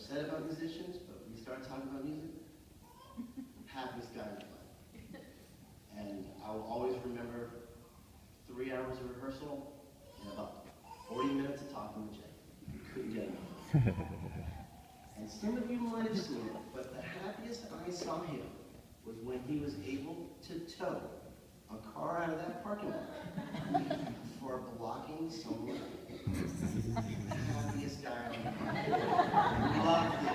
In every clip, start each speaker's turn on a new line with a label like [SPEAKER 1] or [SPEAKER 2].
[SPEAKER 1] upset about musicians, but when you start talking about music, happiest guy in life. And I will always remember 3 hours of rehearsal and about 40 minutes of talking to Jay. Couldn't get enough. And some of you might have seen it, but the happiest I saw him was when he was able to tow a car out of that parking lot for blocking someone. Happiest guy on the planet. Loved it.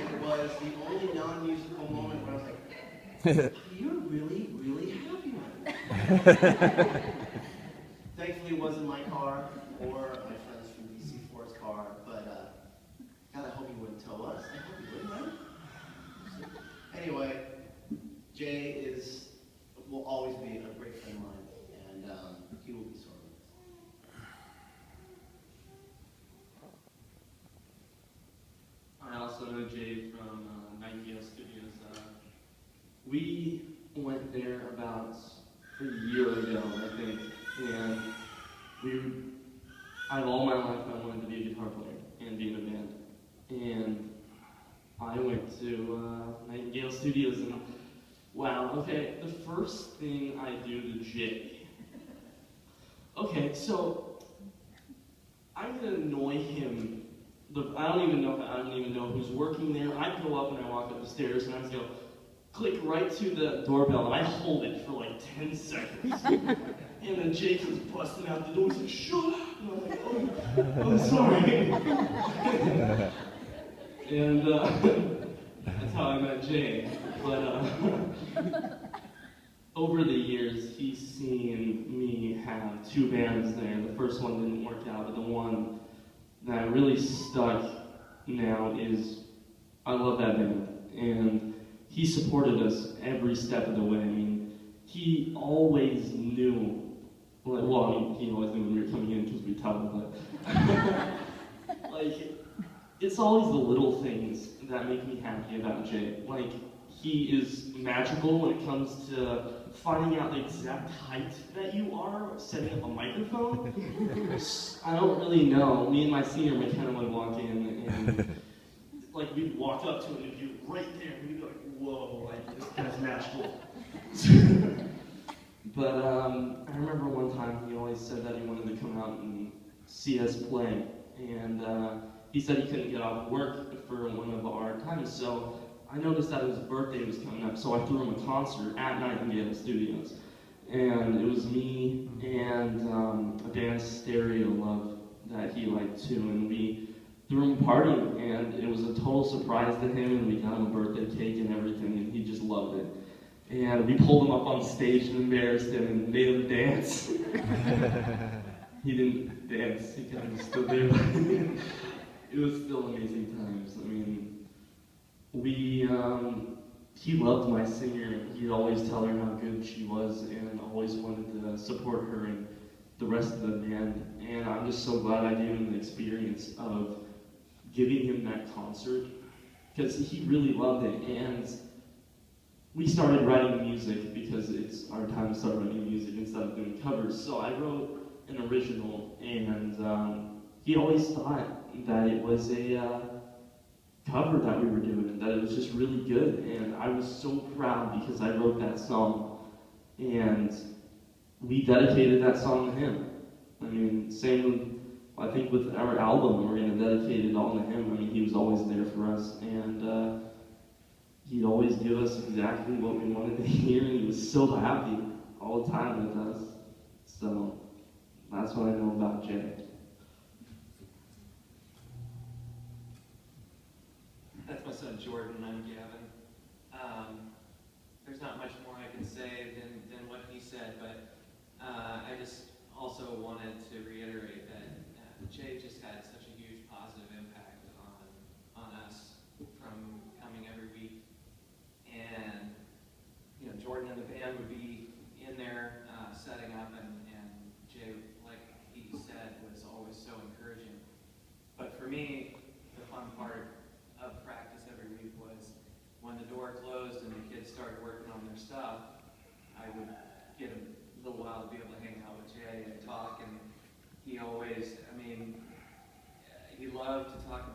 [SPEAKER 1] It was the only non-musical moment where I was like, you're really, really happy right now. Thankfully, it wasn't my car or my friends from DC4's car, but God, I hope he wouldn't tow us. I hope he wouldn't, right? Anyway, Jay will always be a great friend of mine, and he will be sorry.
[SPEAKER 2] I also know Jay from Nightingale Studios. We went there about a year ago, I think, and I've all my life I wanted to be a guitar player and be in a band. And I went to Nightingale Studios, and wow, okay, the first thing I do to Jay. Okay, so I'm gonna annoy him. I don't even know who's working there. I go up and I walk up the stairs, and I just go click right to the doorbell, and I hold it for like 10 seconds. And then Jake is busting out the door. He's like, "Shut up!" And I'm like, "Oh, I'm sorry." And that's how I met Jay. But over the years, he's seen me have 2 bands there. The first one didn't work out, but the one that really stuck now is, I love that band. And he supported us every step of the way. I mean, he always knew, well, I mean, he always knew when we were coming in because we tell him, but like, it's always the little things that make me happy about Jay. Like, he is magical when it comes to finding out the exact height that you are, setting up a microphone. I don't really know. Me and my senior McKenna would walk in, and like, we'd walk up to him and he'd be right there, and we'd be like, whoa, like, this guy's magical. But I remember one time he always said that he wanted to come out and see us play, and he said he couldn't get off work for one of our times, so I noticed that his birthday was coming up, so I threw him a concert at Nightingale Studios. And it was me and a band, Stereo Love, that he liked too, and we threw him a party, and it was a total surprise to him, and we got him a birthday cake and everything, and he just loved it. And we pulled him up on stage and embarrassed him and made him dance. He didn't dance, he kind of just stood there. It was still amazing times. I mean, he loved my singer. He'd always tell her how good she was and always wanted to support her and the rest of the band. And I'm just so glad I gave him the experience of giving him that concert, because he really loved it. And we started writing music because it's our time to start writing music instead of doing covers. So I wrote an original, and he always thought that it was a cover that we were doing, and that it was just really good. And I was so proud because I wrote that song, and we dedicated that song to him. I mean, same, I think with our album, we're going to dedicate it all to him. I mean, he was always there for us, and he'd always give us exactly what we wanted to hear, and he was so happy all the time with us. So that's what I know about Jay.
[SPEAKER 3] That's my son Jordan. I'm Gavin. There's not much more I can say than what he said, but I just also wanted to reiterate that Jay just had such a huge positive impact on us from coming every week. And you know, Jordan and the band would be in there setting up, and Jay, like he said, was always so encouraging. But for me, the fun part of practice every week was when the door closed and the kids started working on their stuff, I would get a little while to be able to hang out with Jay and talk, and he always, I mean, he loved to talk